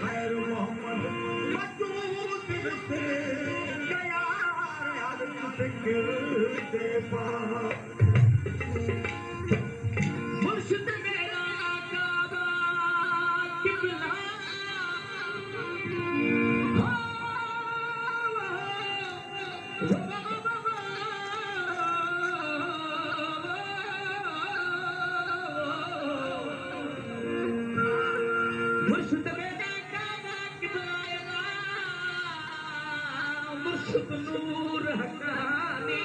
खैर मोहम्मद मुर्शिद मेरा काबा किबला मुर्शिद मेरा काबा किबला मुर्शिद नूर हकानी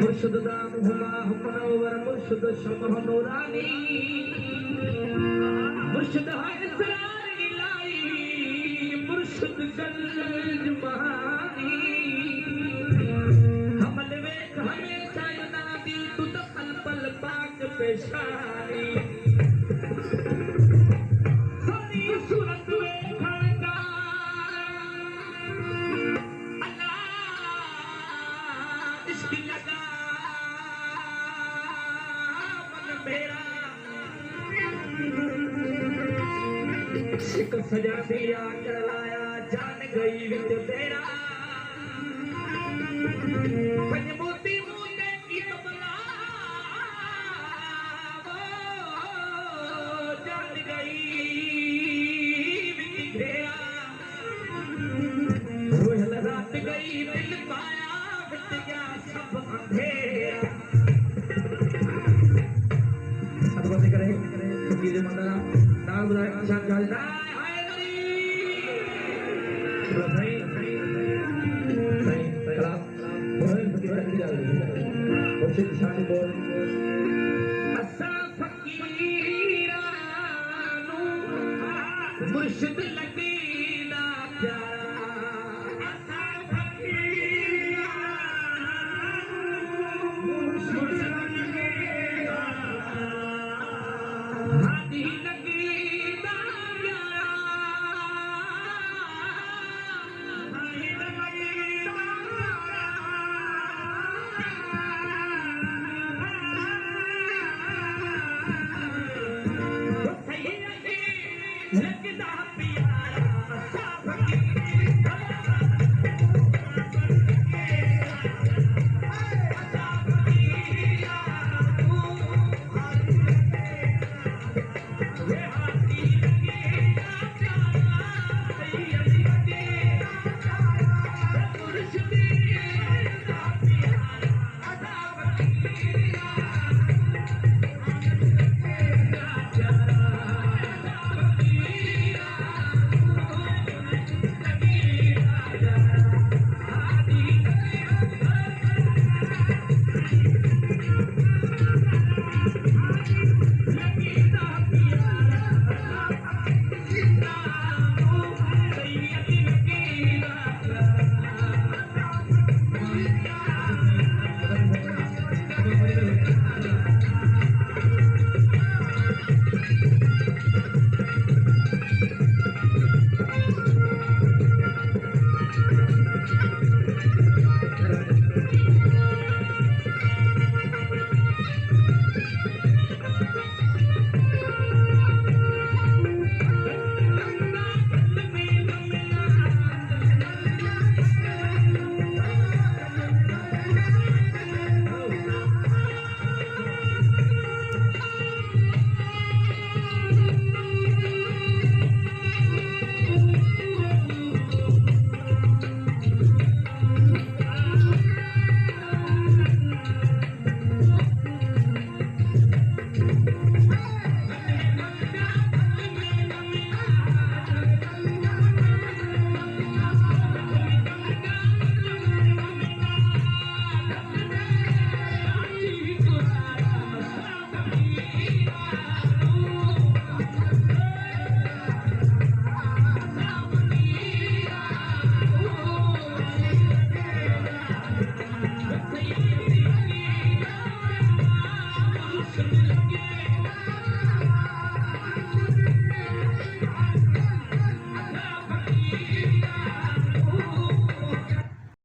मुर्शिद दाम हुमा हुमनवर मुर्शिद शमह नूरानी मुर्शिद इसरार इलाही मुर्शिद गंज महानी हमल वेख हमेशा युनादी तुद पल पल पाक पेशानी सोनी सूरत वेखण का अल्लाह इश्क लगा इश्क सजा दिया चलाया जान गई विच तेरा पंज मोती मुंडे की तबला जान गई विच तेरा रोहल रात गई दिल पाया विच गया सब अंधेरा बंदे करे फकीर मंदरा नाल बुलाए शान जाल हाय नबी भाई कलाम बोल फकीर की जाल मुर्शिद शान बोल असा फकीरानु मुर्शिद लगीना प्यारा असा फकीरानु मुर्शिद लगीना हादी लगीना प्यारा हादी लगीना प्यारा सही लगदा प्यारा Thank you.